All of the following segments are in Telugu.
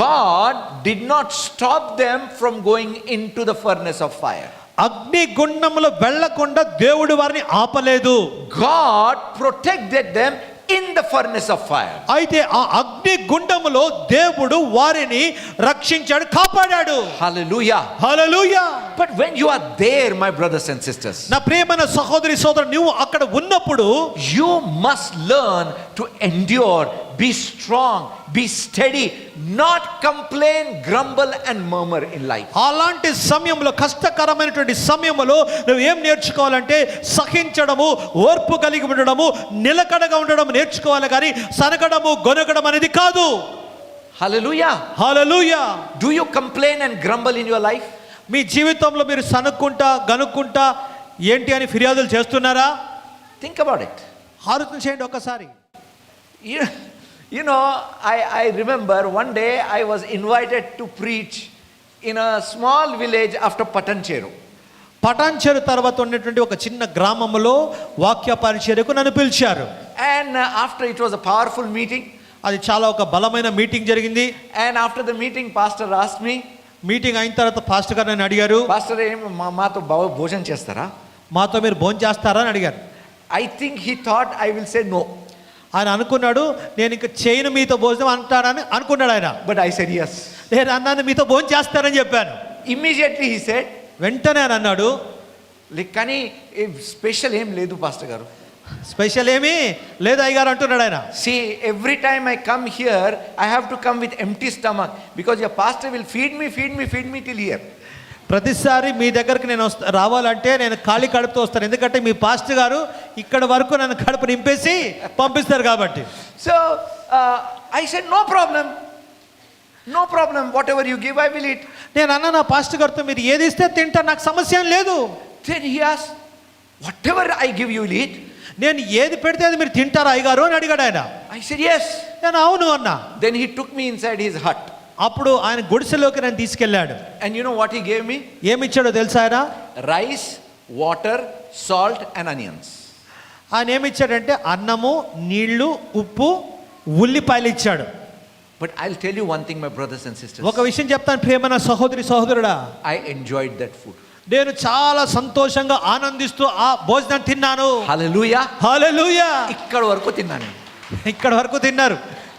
God did not stop them from going into the furnace of fire. అగ్ని గుండములో వెళ్ళకుండా దేవుడు వారిని ఆపలేదు. God protected them in the furnace of fire. అయితే ఆ అగ్ని గుండములో దేవుడు వారిని రక్షించాడు, కాపాడాడు. Hallelujah. Hallelujah. But when you are there, my brothers and sisters, నా ప్రియమైన సహోదరి సోదరు, నువ్వు అక్కడ ఉన్నప్పుడు you must learn to endure, be strong, be steady, not complain, grumble and murmur in life. అలాంటి సమయంలో, కష్టకరమైనటువంటి సమయంలో నువ్వు ఏం నేర్చుకోవాలంటే సహించడము, ఓర్పు కలిగి ఉండడము, నిలకడగా ఉండడం నేర్చుకోవాలి, కానీ సనగడము గొనగడం అనేది కాదు. Hallelujah. Hallelujah. Do you complain and grumble in your life? మీ జీవితంలో మీరు సనుక్కుంటా గనుక్కుంటా ఏంటి అని ఫిర్యాదులు చేస్తున్నారా? Think about it. ఆలోచన చేయండి ఒకసారి. You know, I remember one day I was invited to preach in a small village after Patancheru. Patancheru తర్వాత ఉన్నటువంటి ఒక చిన్న గ్రామంలో వాక్య పరిచర్యకు నన్ను పిలిచారు. And after, it was a powerful meeting. అది చాలా ఒక బలమైన మీటింగ్ జరిగింది. And after the meeting, pastor asked me, meeting అయిన తర్వాత పాస్టర్ గారు నన్ను అడిగారు, pastor మాతో భోజనం చేస్తారా? మాతో మీరు భోజనం చేస్తారా అని అడిగారు. I think he thought I will say no. ఆయన అనుకున్నాడు నేను ఇంకా చేయను మీతో భోజనం అంటాడని అనుకున్నాడు ఆయన. But I said yes. నేను అన్నాను మీతో భోజనం చేస్తారని చెప్పాను. Immediately he said, వెంటనే ఆయన అన్నాడు, కానీ స్పెషల్ ఏం లేదు పాస్టర్ గారు. స్పెషల్ ఏమీ లేదు అయ్యగారు అంటున్నాడు ఆయన. See, every time I come here, I have to come with empty stomach because your pastor will feed me till here. ప్రతిసారి మీ దగ్గరికి నేను రావాలంటే నేను ఖాళీ కడుపుతో వస్తాను, ఎందుకంటే మీ పాస్టర్ గారు ఇక్కడ వరకు నన్ను కడుపు నింపేసి పంపిస్తారు కాబట్టి. So I said no problem, whatever you give I will eat. నేను అన్నా నా పాస్టర్ గారితో మీరు ఏది ఇస్తే తింటా, నాకు సమస్య ఏం లేదు. Then he asked, whatever I give you will eat? నేను ఏది పెడితే అది మీరు తింటారా అయ్యగారు అని అడిగాడు ఆయన. I said yes. నేను అవును అన్నా. Then he took me inside his hut. అప్పుడు ఆయన గుడిసెలోకి నన్ను తీసుకెళ్ళాడు. And you know what he gave me? ఏమి ఇచ్చాడో తెలుసా ఆయన? Rice, water, salt and onions. ఆయన ఏమి ఇచ్చాడంటే అన్నము, నీళ్లు, ఉప్పు, ఉల్లిపాయలు ఇచ్చాడు. But I'll tell you one thing, my brothers and sisters. ఒక విషయం చెప్తాను ప్రియమైన సహోదరి సహోదరుడా, I enjoyed that food. నేను చాలా సంతోషంగా ఆనందిస్తూ ఆ భోజనం తిన్నాను. Hallelujah. హల్లెలూయా. ఇక్కడ వరకు తిన్నాను. ఇక్కడ వరకు తిన్నారు.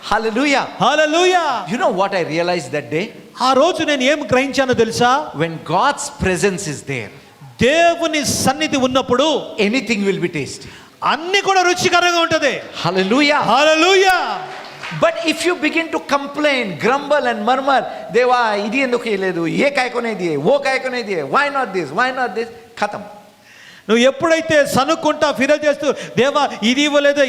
Hallelujah. Hallelujah. You know what I realized that day? ఆ రోజు నేను ఏం గ్రహించానో తెలుసా? When God's presence is there, దేవుని సన్నిధి ఉన్నప్పుడు anything will be tasty. అన్ని కూడా రుచికరంగా ఉంటది. Hallelujah. Hallelujah. But if you begin to complain, grumble and murmur, దేవా ఇది ఎందుకు లేదు, ఏ కాయకొనే దియే, ఓ కాయకొనే దియే, why not this, ఖతం. నువ్వు ఎప్పుడైతే సనుక్కుంటా ఫిర్యాదు చేస్తూ దేవా ఇది ఇవ్వలేదు,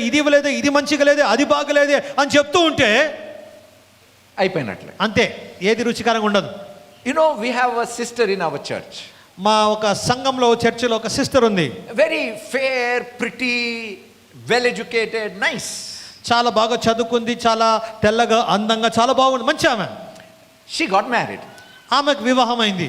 ఇది మంచిగా లేదు, అది బాగలేదే అని చెప్తూ ఉంటే అయిపోయినట్లే, అంతే, ఏది రుచికరంగా ఉండదు. You know, we have a sister in our church. మా ఒక సంఘంలో చర్చిలో ఒక సిస్టర్ ఉంది. Very fair, pretty, well educated, nice. చాలా బాగా చదువుకుంది, చాలా తెల్లగా అందంగా చాలా బాగుంది, మంచి ఆమె. She got married. ఆమెకు వివాహం అయింది.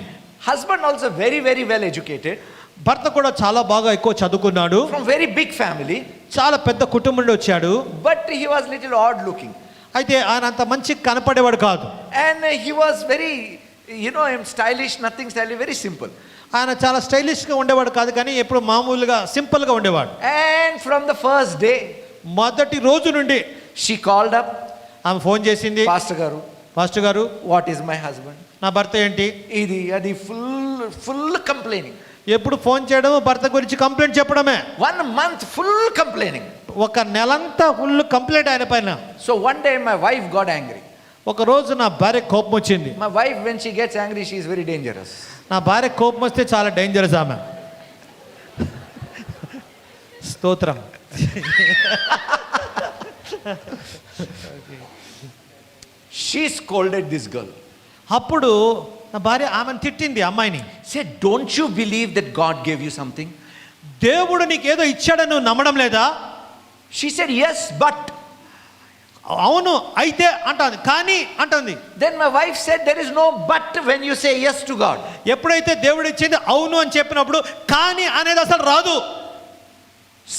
Husband also very well educated. భర్త కూడా చాలా బాగా ఎక్కువ చదువుకున్నాడు. From very big family. చాలా పెద్ద కుటుంబం నుండి వచ్చాడు. But he was little odd looking. అయితే ఆయన అంత మంచి కనపడేవాడు కాదు. And he was very, stylish, nothing stylish, very simple. ఆయన చాలా స్టైలిష్గా ఉండేవాడు కాదు, కానీ ఎప్పుడు మామూలుగా సింపుల్గా ఉండేవాడు. And from the first day, మొదటి రోజు నుండి she called up. ఆమె ఫోన్ చేసింది, పాస్టర్ గారు what is my husband, నా భర్త ఏంటి, ఇది అది, full complaining. ఎప్పుడు ఫోన్ చేయడం భర్త గురించి కంప్లైంట్ చెప్పడమే. 1 month full complaining. ఒక నెలంతా ఫుల్ కంప్లైంట్ ఆయన పైన. So one day my wife got angry. ఒక రోజు నా భార్య కోపం వచ్చింది. My wife, when she gets angry, she is very dangerous. నా భార్య కోపం వస్తే చాలా డేంజరస్ ఆమె. స్తోత్రం. She scolded this girl. అప్పుడు నా భార్య ఆమెను తిట్టింది, అమ్మాయిని. Said, don't you believe that God gave you something? దేవుడు నీకేదో ఇచ్చాడని నువ్వు నమ్మడం లేదా? She said, yes, but. అవును అయితే అంటుంది, కానీ అంటుంది. Then my wife said, there is no but when you say yes to God. ఎప్పుడైతే దేవుడు ఇచ్చింది అవును అని చెప్పినప్పుడు కానీ అనేది అసలు రాదు.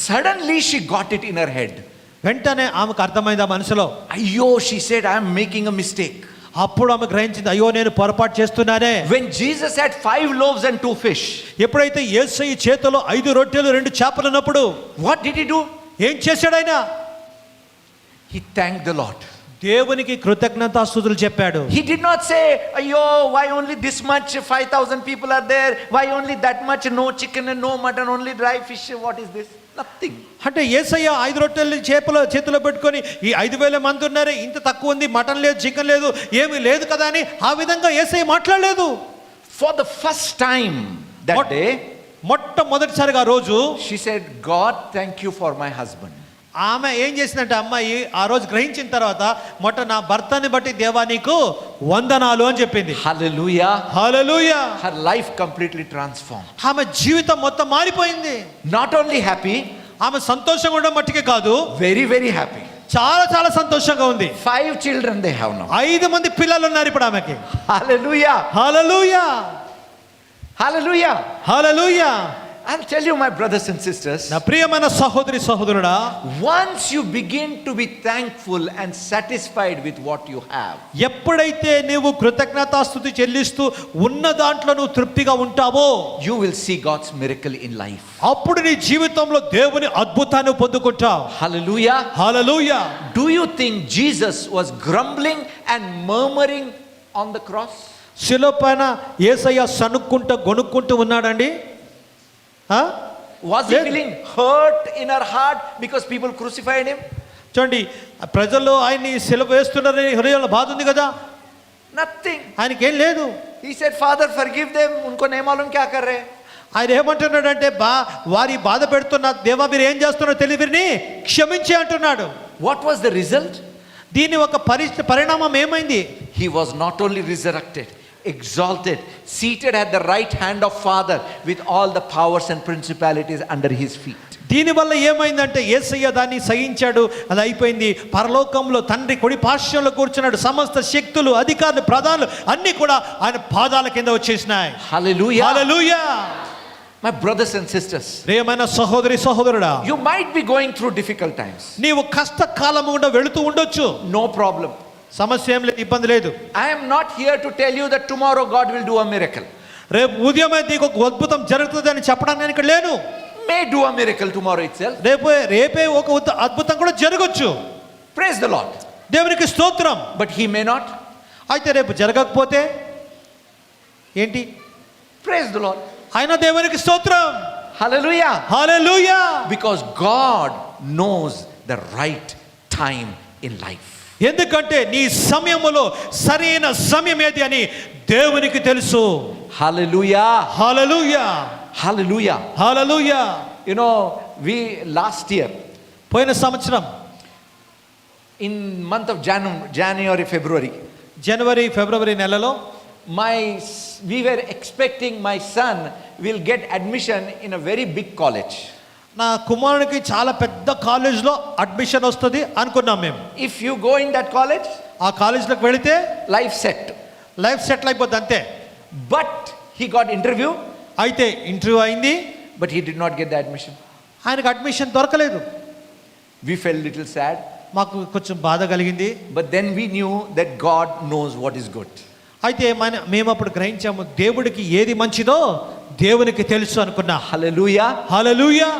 Suddenly she got it in her head. వెంటనే ఆమెకు అర్థమైంది ఆ మనసులో. అయ్యో, she said, I am making a mistake. అప్పుడు ఆమె గ్రహించింది, అయ్యో నేను పొరపాటు చేస్తున్నానే. When Jesus had 5 loaves and 2 fish, ఎప్పుడైతే యేసయ్య చేతిలో 5 రొట్టెలు 2 చేపలు ఉన్నప్పుడు what did he do? ఏం చేశాడు ఆయన? He thanked the Lord. దేవునికి కృతజ్ఞతాస్తుతులు చెప్పాడు. He did not say, "Ayyo, why only this much? 5,000 people are there. Why only that much? No chicken and no mutton, only dry fish. What is this?" Nothing. అంటే యేసయ్య 5 రొట్టెలు చేపలు చేతిలో పెట్టుకొని ఈ 5,000 మంది ఉన్నారే, ఇంత తక్కువ ఉంది, మటన్ లేదు, చికెన్ లేదు, ఏమీ లేదు కదా అని ఆ విధంగా యేసయ్య మాట్లాడలేదు. For the first time that day, మొట్టమొదటిసారిగా ఆ రోజు she said, "God, thank you for my husband." ఆమె ఏం చేసిందంటే, అమ్మాయి ఆ రోజు గ్రహించిన తర్వాత నా భర్తని బట్టి దేవా నీకు వందనాలు అని చెప్పింది. Hallelujah. హల్లెలూయా. Her life completely transformed. ఆమె జీవితం మొత్తం మారిపోయింది. Not only happy, ఆమె సంతోషంగా ఉండడం మట్టికే కాదు, very, very happy. చాలా చాలా సంతోషంగా ఉంది. 5 children they have now. 5 మంది పిల్లలు ఉన్నారు ఇప్పుడు ఆమెకి. Hallelujah. Hallelujah. Hallelujah. Hallelujah. I'll tell you, my brothers and sisters, నా ప్రియమైన సహోదరి సహోదరుడా, once you begin to be thankful and satisfied with what you have, ఎప్పుడైతే నీవు కృతజ్ఞతాస్తుతి చెల్లిస్తూ ఉన్న దాంట్లో నువ్వు తృప్తిగా ఉంటావో, you will see God's miracle in life. అప్పుడు నీ జీవితంలో దేవుని అద్భుతాన్ని పొందుకుంటావు. Hallelujah. Hallelujah. Do you think Jesus was grumbling and murmuring on the cross? శిలువ పైన యేసయ్య సనుక్కుంటూ గొనుక్కుంటూ ఉన్నాడండి? Was he feeling hurt in her heart because people crucified him? చూడండి, ప్రజలు ఆయన్ని సిలువ వేస్తున్నారని హృదయంలో బాధ ఉంది కదా? Nothing. ఆయనకేం లేదు. He said, "Father, forgive them. उनको नहीं मालूम क्या कर रहे." ఆయన ఏమంటున్నాడంటే, వారి బాధ పెడుతున్న దేవా మీరు ఏం చేస్తున్నారో తెలియదు, వీరిని క్షమించి అంటున్నాడు. What was the result? దీని ఒక పరిణామం ఏమైంది? He was not only resurrected, exalted, seated at the right hand of Father with all the powers and principalities under his feet. దీనివల్ల ఏమైందంటే యేసయ్య దాన్ని సహించాడు, అది అయిపోయింది. పరలోకంలో తండ్రి కుడి పార్శ్వంలో కూర్చున్నాడు. సమస్త శక్తులు, అధికారులు, ప్రధానులు అన్ని కూడా ఆయన పాదాల కింద వచ్చేసినాయి. Hallelujah. Hallelujah. My brothers and sisters, ప్రియమైన సహోదరి సహోదరుడా, you might be going through difficult times. నీవు కష్టకాలం గుండా వెళుతూ ఉండొచ్చు. No problem. సమస్య ఏం లేదు, ఇబ్బంది లేదు. I am not here to tell you that tomorrow God will do a miracle. రేపు ఉదయమే నీకు ఒక అద్భుతం జరుగుతుంది అని చెప్పడానికి నేను ఇక్కడ లేను. May do a miracle tomorrow itself. రేపే ఒక అద్భుతం కూడా జరగచ్చు. Praise the Lord. దేవునికి స్తోత్రం. But he may not. అయితే రేపు జరగకపోతే ఏంటి? Praise the Lord. ఆయన దేవునికి స్తోత్రం. Hallelujah. Hallelujah. Because God knows the right time in life. ఎందుకంటే నీ సమయములో సరైన సమయం ఏది అని దేవునికి తెలుసు. Hallelujah. Hallelujah. Hallelujah. Hallelujah. You know, we last year పోయిన సంవత్సరం in month of January, February, జనవరి ఫిబ్రవరి నెలలో we were expecting my son will get admission in a very big college. నా కుమారునికి చాలా పెద్ద కాలేజ్లో అడ్మిషన్ వస్తుంది అనుకున్నాం మేము. If you go in that college, ఆ కాలేజ్లోకి వెళితే life set. లైఫ్ సెటిల్ అయిపోద్ది అంతే. But he got interview. అయితే ఇంటర్వ్యూ అయింది, But he did not get the admission. ఆయనకు అడ్మిషన్ దొరకలేదు. We felt little sad. మాకు కొంచెం బాధ కలిగింది. But then we knew that God knows what is good. అయితే మేము అప్పుడు గ్రహించాము, దేవుడికి ఏది మంచిదో దేవునికి తెలుసు అనుకున్నా. Hallelujah. Hallelujah.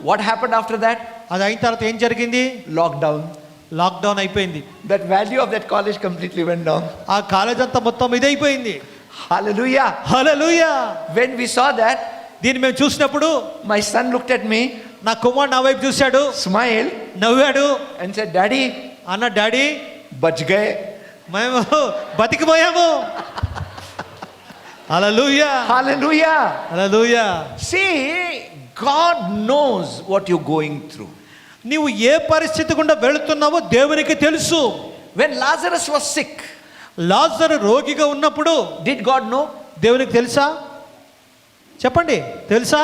What happened after that? అది అయిన తర్వాత ఏం జరిగింది? Lockdown. లాక్డౌన్ అయిపోయింది. That value of that college completely went down. ఆ కాలేజ్ అంతా మొత్తం ఇదైపోయింది. Hallelujah. Hallelujah. When we saw that, దీన్ని మేము చూసినప్పుడు my son looked at me, నా కుమారుడు నా వైపు చూశాడు, smiled, నవ్వాడు, and said, "Daddy, అన్న డాడీ bach gaye." మేము బతికిపోయాము. హల్లెలూయా. Hallelujah. Hallelujah. See, God knows what you're going through. నీవు ఏ పరిస్థితి గుండా వెళుతున్నావో దేవునికి తెలుసు. When Lazarus was sick, లాజరు రోగిగా ఉన్నప్పుడు did God know? దేవునికి తెలుసా? చెప్పండి, తెలుసా?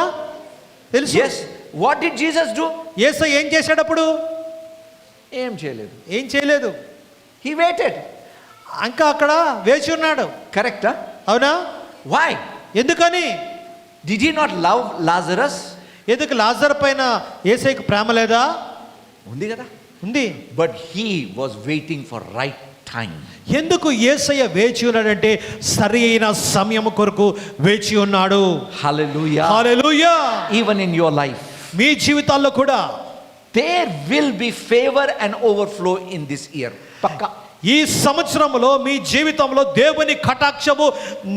తెలుసు. Yes. What did Jesus do? యేసయ్య ఏం చేశాడు అప్పుడు? ఏం చేయలేదు. ఏం చేయలేదు. He waited. ఇంకా అక్కడ వేచి ఉన్నాడు. Correct, huh? అవునా? Why? ఎందుకని? Did he not love Lazarus? ఎందుకు లాజరు పైన యేసయ్యకు ప్రేమ లేదా? ఉంది కదా. ఉంది. But he was waiting for right time. ఎందుకు యేసయ్య వేచి ఉన్నాడంటే సరి అయిన సమయం కొరకు వేచి ఉన్నాడు. Hallelujah. Hallelujah. Even in your life, మీ జీవితాల్లో కూడా there will be favor and overflow in this year. Pakka. ఈ సంవత్సరంలో మీ జీవితంలో దేవుని కటాక్షము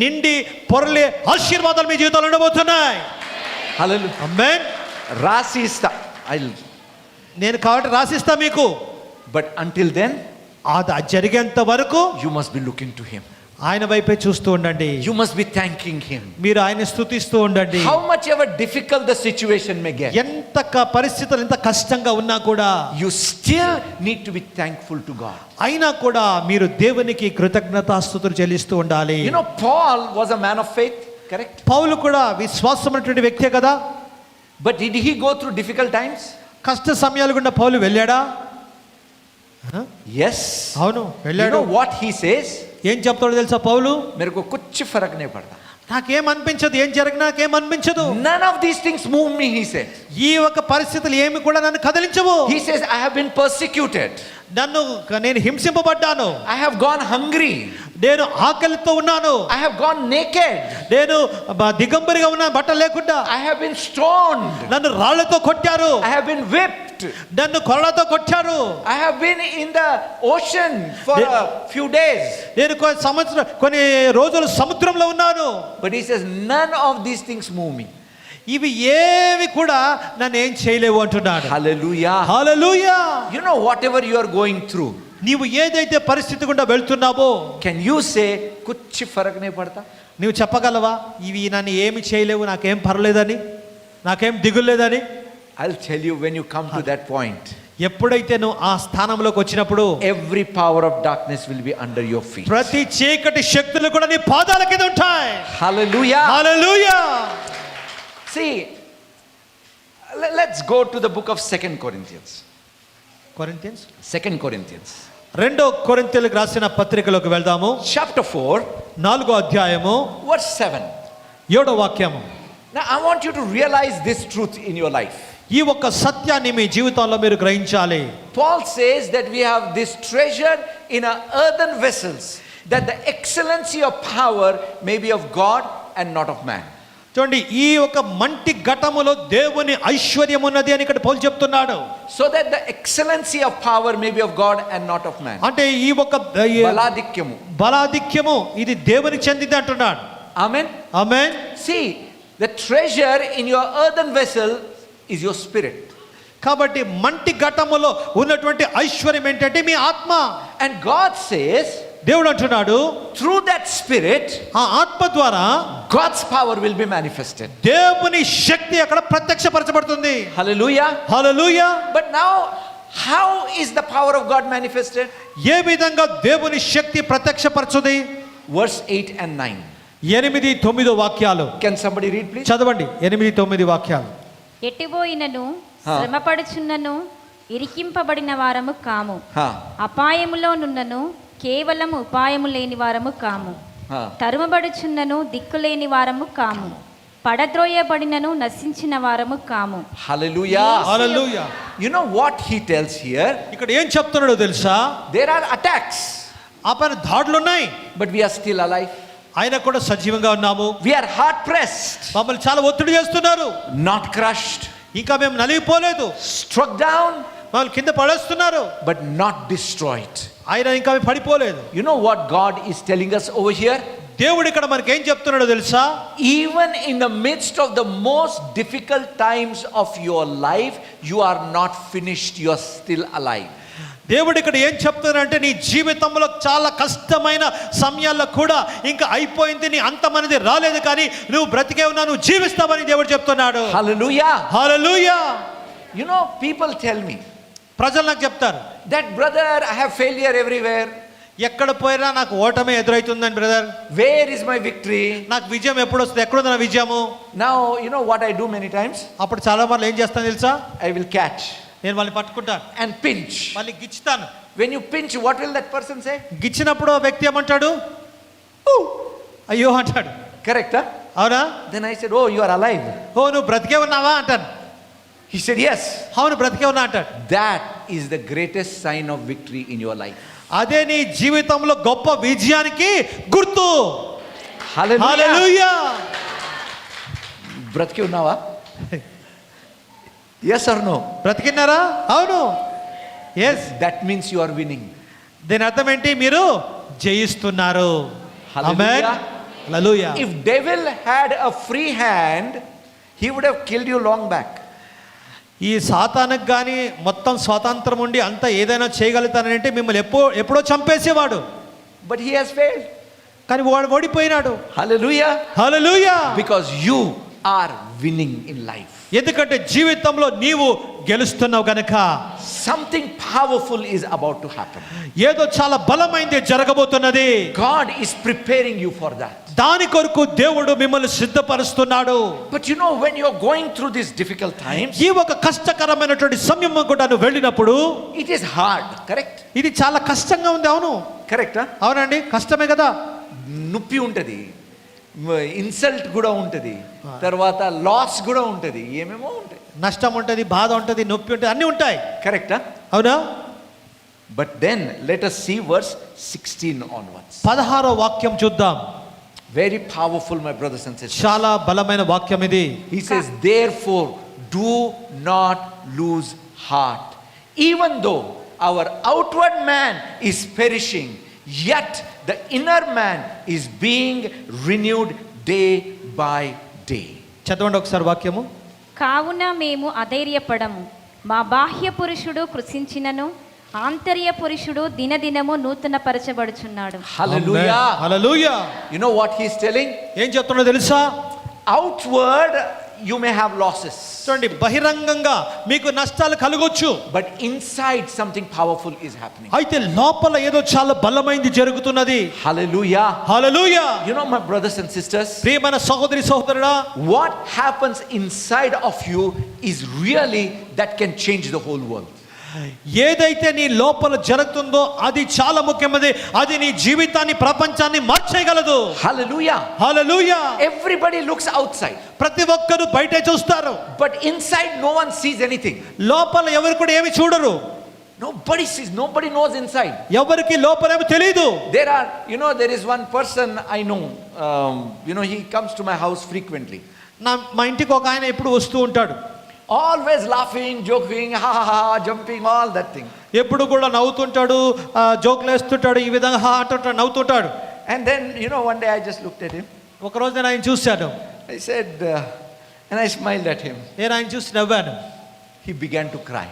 నిండి పొరలే ఆశీర్వాదాలు మీ జీవితంలో ఉండబోతున్నాయి. Hallelujah. ఆమేన్. Rasista. నేను కాబట్టి రాసిస్తా మీకు. But until then, అది జరిగేంత వరకు you must be looking to him. ఆయన వైపే చూస్తూ ఉండండి. You must be thanking him. మీరు ఆయన స్తుతిస్తూ ఉండండి. How much ever difficult the situation may get, ఎంత పరిస్థితులు ఎంత కష్టంగా ఉన్నా కూడా you still need to be thankful to God. అయినా కూడా మీరు దేవునికి కృతజ్ఞతాస్తుతులు చెల్లిస్తూ ఉండాలి. You know, Paul was a man of faith, correct? పౌలు కూడా విశ్వాసమైనటువంటి వ్యక్తే కదా. But did he go through difficult times? కష్ట సమయాలు గుండా పౌలు వెళ్ళాడా? Yes. అవును You వెళ్ళాడు. know what he says? ఏం చెప్తాడో తెలుసా పౌలు? मेरे को कुछ फर्क नहीं पड़ता. నాకేం అనిపించదు, ఏం జరిగినా నాకేం అనిపించదు. None of these things move me, he said. ఈ ఒక పరిస్థితులు ఏమి కూడా నన్ను కదిలించవు. He says, I have been persecuted. నేను హింసింపబడ్డాను. I have gone hungry. నేను ఆకలితో ఉన్నాను. I have gone naked. నేను దిగంబరిగా ఉన్నాను, బట్టలు లేకుండా. I have been stoned. నన్ను రాళ్లతో కొట్టారు. I have been whipped. నన్ను కొరలతో కొట్టారు. I have been in the ocean for a few days. నేను కొన్ని రోజులు సముద్రంలో ఉన్నాను. But he says, none of these things move me. ఇవి ఏవి కూడా నన్ను ఏం చేయలేవు అంటున్నాడు. Hallelujah. Hallelujah. You know, whatever you are going through, నీవు ఏదైతే పరిస్థితి గుండా వెళ్తున్నావో can you say, kuch farak nahi padta? నీవు చెప్పగలవా ఇవి నన్ను ఏమి చేయలేవు, నాకేం పర్లేదని, నాకేం దిగులేదని? I'll tell you, when you come to that point, ఎప్పుడైతే నువ్వు ఆ స్థానంలోకి వచ్చినప్పుడు every power of darkness will be under your feet. ప్రతి చీకటి శక్తులు కూడా నీ పాదాల కింద ఉంటాయి. Hallelujah. Hallelujah. See, let's go to the book of 2 Corinthians. Corinthians 2 Corinthians. రెండో కొరింథీయులకు రాసిన పత్రికలోకి వెళ్దాము. Chapter 4, 4వ అధ్యాయము verse 7. 7వ వాక్యము. Now, I want you to realize this truth in your life. ఈ ఒక్క సత్యాన్ని మీ జీవితంలో మీరు గ్రహించాలి. Paul says that we have this treasure in our earthen vessels, that the excellency of power may be of God and not of man. చూడండి, ఈ ఒక మంటి ఘటములో దేవుని ఐశ్వర్యం ఉన్నది అని ఇక్కడ పౌలు చెప్తున్నాడు. So that the excellency of power may be of God and not of man. అంటే ఈ ఒక బలాధిక్యము ఇది దేవునికి చెందింది అంటున్నాడు. Amen. Amen. See, the treasure in your earthen vessel is your spirit. కాబట్టి మంటి ఘటములో ఉన్నటువంటి ఐశ్వర్యం ఏంటంటే మీ ఆత్మ. And God says, దేవుడు అంటున్నాడు, through that spirit, ఆ ఆత్మ ద్వారా God's power will be manifested. దేవుని శక్తి అక్కడ ప్రత్యక్షపరచబడుతుంది. Hallelujah. Hallelujah. But now, how is the power of God manifested? ఏ విధంగా దేవుని శక్తి ప్రత్యక్షపరచుది? Verse 8 and 9. 8, 9 వాక్యాలు. Can somebody read, please? చదవండి 8, 9 వాక్యాలు. ఎట్టిపోయినను శ్రమపడుచున్నను ఇరికింపబడిన వారము కాము. అపాయములో నున్నను కేవలము ఉపాయము లేని వారము కాము. తరుమబడుచున్నను దిక్కులేని వారము కాము. పడద్రోయబడినను నశించిన వారము కాము. Hallelujah. Hallelujah. You know what he tells here? ఇక్కడ ఏం చెప్తున్నాడో తెలుసా? There are attacks, ఆ పైన దాడులు ఉన్నాయి, but we are still alive. ఆయన కూడా సజీవంగా ఉన్నాము. We are hard pressed, మమ్మల్ని చాలా ఒత్తిడి చేస్తున్నారు, not crushed, ఇంకా మేము నలిగిపోలేదు. struck down, మమ్మల్ని కింద పడేస్తున్నారు, but not destroyed. ఆయన ఇంకా పడిపోలేదు. You know what God is telling us over here? దేవుడు ఇక్కడ మనకి ఏం చెప్తున్నాడో తెలుసా? Even in the midst of the most difficult times of your life, you are not finished, you are still alive. దేవుడు ఇక్కడ ఏం చెప్తున్నాడంటే నీ జీవితంలో చాలా కష్టమైన సమయాల్లో కూడా ఇంకా అయిపోయింది, నీ అంతమనేది రాలేదు, కానీ నువ్వు బ్రతికే ఉన్నా, నువ్వు జీవిస్తావని దేవుడు చెప్తున్నాడు. Hallelujah. Hallelujah. You know, people tell me ప్రజలు నాకు చెప్తారు, that brother, I have failure everywhere. ఎక్కడ పోయినా నాకు ఓటమే ఎదురవుతుందని brother. Where is my victory? నాకు విజయం ఎప్పుడు వస్తుంది, ఎక్కడుంది నా విజయము? Now, you know what I do many times? అప్పుడు చాలా మంది ఏం చేస్తాను తెలుసా? I will catch నేను వాళ్ళని పట్టుకుంటాను, and pinch. మళ్ళీ గిచ్చుతాను. When you pinch, what will that person say? గిచ్చినప్పుడు ఆ వ్యక్తి ఏమంటాడు? అయ్యో అంటాడు. Correct, huh? అవునా? Then I said, oh, you are alive. ఓ నువ్వు బ్రతికే ఉన్నావా అంటాను. He said, yes. అవును బ్రతికే ఉన్నా అంటాడు. That is the greatest sign of victory in your life. అదే నీ జీవితంలో గొప్ప విజయానికి గుర్తు. Hallelujah. హల్లెలూయా. బ్రతికి ఉన్నావా? Yes or no? బ్రతికినారా? అవును. Yes. That means you are winning. దీని అర్థం ఏంటి? మీరు జయిస్తున్నారు. ఆమేన్. Hallelujah. Hallelujah. If devil had a free hand, he would have killed you long back. ఈ సాతానుకు కానీ మొత్తం స్వాతంత్రం ఉండి అంతా ఏదైనా చేయగలుగుతానంటే మిమ్మల్ని ఎప్పుడో చంపేసేవాడు. But he has failed. కానీ వాడు ఓడిపోయినాడు. Hallelujah. Hallelujah. Because you are winning in life. ఎందుకంటే జీవితంలో నీవు గెలుస్తున్నావు గనక. Something powerful is about to happen. ఏదో చాలా బలమైనది జరగబోతున్నది. God is preparing you for that. దాని కొరకు దేవుడు మిమ్మల్ని సిద్ధపరుస్తున్నాడు. But you know, when you're going through these difficult times, ఈ ఒక కష్టకరమైనటువంటి సమయం కూడా నువ్వు వెళ్ళినప్పుడు it is hard, correct? ఇది చాలా కష్టంగా ఉంది. అవును, Correct, huh? అవునండి, కష్టమే కదా. నొప్పి ఉంటుంది, ఇన్సల్ట్ కూడా ఉంటుంది, తర్వాత లాస్ కూడా ఉంటుంది, ఏమేమో ఉంటాయి. నష్టం ఉంటుంది, బాధ ఉంటుంది, నొప్పి ఉంటుంది, అన్నీ ఉంటాయి. కరెక్టా? అవునా? But then let us see verse 16 onwards. 16వ వాక్యం చూద్దాం. Very powerful, my brothers and sisters. చాలా బలమైన వాక్యం ఇది. He says, therefore do not lose heart, even though our outward man is perishing, yet the inner man is being renewed day by day. చదవండి ఒకసారి వాక్యము. కావున మేము అధైర్యపడము, మా బాహ్య పురుషుడు కృషించినను ఆంతర్య పురుషుడు దినదినము నూతన పరచబడుచున్నాడు. Hallelujah. Hallelujah. You know what he is telling? ఏం చెప్తున్నాడో తెలుసా? Outward you may have losses, చూడండి, బహిరంగంగా మీకు నష్టాలు కలగొచ్చు, but inside something powerful is happening. అయితే లోపల ఏదో చాలా బలమైనది జరుగుతున్నది. Hallelujah. Hallelujah. You know, my brothers and sisters, ప్రియమైన సహోదరి సహోదరుడా, what happens inside of you is really that can change the whole world. ఏదైతే నీ లోపల జరుగుతుందో అది చాలా ముఖ్యమైనది. అది నీ జీవితాన్ని, ప్రపంచాన్ని మార్చేయగలదు. Hallelujah. హల్లెలూయా. Everybody looks outside, ప్రతి ఒక్కరు బయటే చూస్తారు, but inside no one sees anything. లోపల ఎవరు కూడా ఏమి చూడరు. Nobody sees, nobody knows inside. ఎవరికి లోపల ఏమి తెలియదు. There are, you know, there is one person I know, you know, he comes to my house frequently. మా ఇంటికి ఒక ఆయన ఎప్పుడు వస్తూ ఉంటాడు. Always laughing, joking, ha ha ha, jumping, all that thing. ఎప్పుడు కూడా నవ్వుతుంటాడు, జోకులు వేస్తుంటాడు, ఈ విధంగా హా అంటుంటాడు, నవ్వుతుంటాడు. And then, you know, one day I just looked at him. ఒక రోజు నేను ఆయన చూశాను. I said, and I smiled at him. నేను ఆయన చూసి నవ్వాను. He began to cry.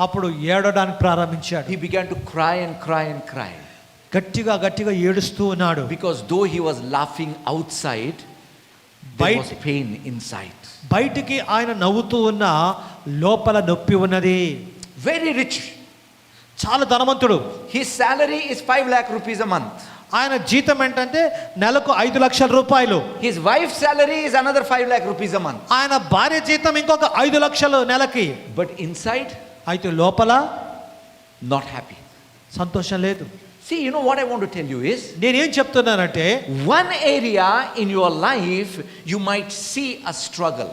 అప్పుడు ఏడడానికి ప్రారంభించాడు. He began to cry and cry and cry. గట్టిగా గట్టిగా ఏడుస్తూ ఉన్నాడు. Because though he was laughing outside, there was pain inside. బయటికి ఆయన నవ్వుతూ ఉన్న లోపల నొప్పి ఉన్నది. Very rich. చాలా ధనవంతుడు. His salary is 5 lakh rupees a month. ఆయన జీతం ఏంటంటే నెలకు 5 లక్షల రూపాయలు. His wife's salary is another 5 lakh rupees a month. ఆయన భార్య జీతం ఇంకొక 5 లక్షలు నెలకి. But inside, అయితే లోపల not happy. సంతోషం లేదు. See, you know what I want to tell you is, నేనేం చెప్తున్నానంటే, one area in your life you might see a struggle.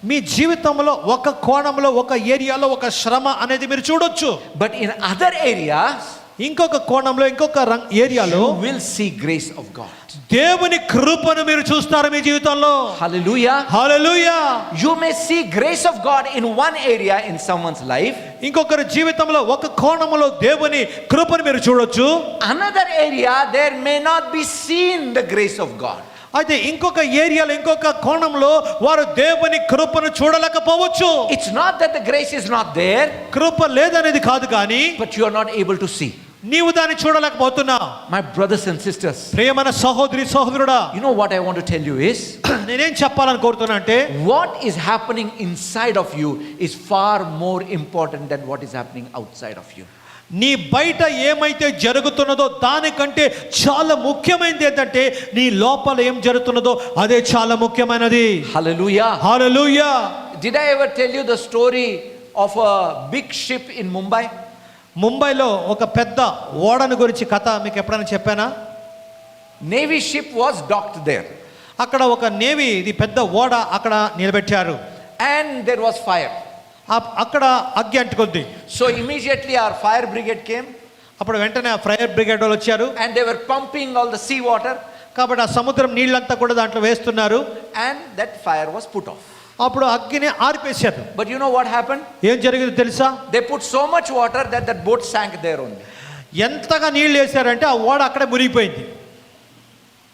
మీ జీవితంలో ఒక కోణంలో, ఒక ఏరియాలో ఒక శ్రమ అనేది మీరు చూడొచ్చు. But in other areas, ఇంకొక కోణంలో, ఇంకొక ఏరియాలో you will see grace of God. దేవుని కృపను మీరు చూస్తారు మీ జీవితంలో. Hallelujah. Hallelujah. You may see grace of God in one area in someone's life. ఇంకొకరి జీవితంలో ఒక కోణంలో దేవుని కృపను మీరు చూడొచ్చు. Another area there may not be seen the grace of God. అయితే ఇంకొక ఏరియాలో, ఇంకొక కోణంలో వారు దేవుని కృపను చూడలేకపోవచ్చు. It's not that the grace is not there, కృప లేదనేది కాదు, కానీ but you are not able to see. నీవు దాన్ని చూడలేకపోతున్నావు. My brothers and sisters, ప్రియమైన సహోదరి సహోదరుడా, you know what I want to tell you is, నేనేం చెప్పాలని కోరుతున్నా అంటే, what is happening inside of you is far more important than what is happening outside of you. నీ బయట ఏమైతే జరుగుతున్నదో దానికంటే చాలా ముఖ్యమైనది ఏంటంటే నీ లోపల ఏం జరుగుతున్నదో అదే చాలా ముఖ్యమైనది. Hallelujah. Hallelujah. Did I ever tell you the story of a big ship in Mumbai? ముంబైలో ఒక పెద్ద ఓడను గురించి కథ మీకు ఎప్పుడైనా చెప్పానా? Navy ship was docked there. అక్కడ ఒక నేవీ, ఇది పెద్ద ఓడ అక్కడ నిలబెట్టారు. And there was fire. అక్కడ అగ్గి అంటుకుంది. So immediately our fire brigade came అప్పుడు వెంటనే ఆ ఫైర్ బ్రిగేడ్ వాళ్ళు వచ్చారు. and they were pumping all the sea water కాబట్టి ఆ సముద్రం నీళ్ళంతా కూడా దాంట్లో వేస్తున్నారు. and that fire was put off. అప్పుడు అగ్గిని ఆర్పేశారు. But you know what happened? ఏం జరిగిందో తెలుసా? They put so much water that that boat sank there only. ఎంతగా నీళ్ళు వేశారంటే ఆ ఓడ అక్కడే మునిగిపోయింది.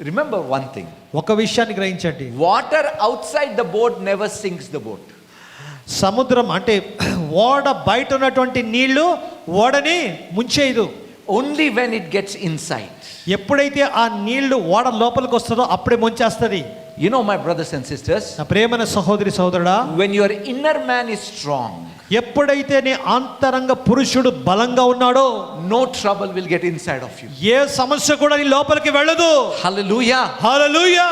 Remember one thing. ఒక విషయాన్ని గ్రహించండి. Water outside the boat never sinks the boat. సముద్రం అంటే ఓడ బయట ఉన్నటువంటి నీళ్లు ఓడని ముంచేయదు. Only when it gets inside. ఎప్పుడైతే ఆ నీళ్లు ఓడ లోపలికి వస్తుందో అప్పుడే ముంచేస్తుంది. You know, my brothers and sisters, నా ప్రేమైన సహోదరి సహోదరుడా, when your inner man is strong, ఎప్పుడైతే నీ అంతరంగ పురుషుడు బలంగా ఉన్నాడో no trouble will get inside of you. ఏ సమస్య కూడా నీ లోపలికి వెళ్ళదు. Hallelujah. హల్లెలూయా.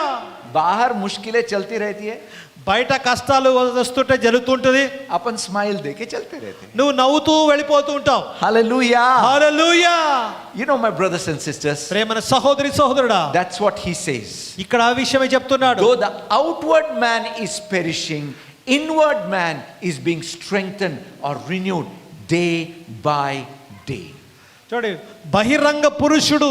बाहर मुश्किलें चलती रहती है, బయట కష్టాలు వస్తుంటే జరుగుతుంటది, अपन स्माइल देके चलते रहते हैं. నువ్వు నవ్వుతూ వెళ్ళిపోతూ ఉంటావు. Hallelujah. Hallelujah. You know, my brothers and sisters, ప్రేమైన సహోదరి సహోదరుడా, that's what he says. ఇక్కడ ఆ విషయమే చెప్తున్నాడు. Though the outward man is perishing, inward man is being strengthened or renewed day by day. చూడండి, బహిరంగ పురుషుడు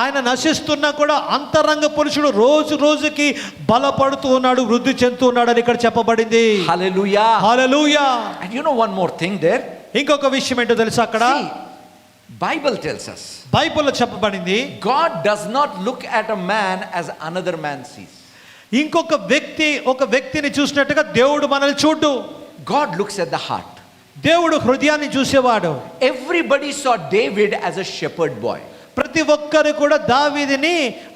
ఆయన నశిస్తున్నా కూడా అంతరంగ పురుషుడు రోజు రోజుకి బలపడుతూ ఉన్నాడు, వృద్ధి చెందుతూ ఉన్నాడు అని ఇక్కడ చెప్పబడింది. Hallelujah. Hallelujah. And you know one more thing there. ఇంకొక విషయం ఏంటో తెలుసా? అక్కడ See, Bible tells us బైబిల్లో చెప్పబడింది, God does not look at a man as another man sees. ఇంకొక వ్యక్తిని చూసినట్టుగా దేవుడు మనల్ని చూడు. God looks at the heart. దేవుడు హృదయాన్ని చూసేవాడు. Everybody saw David as a shepherd boy. ప్రతి ఒక్కరు కూడా దావీదుని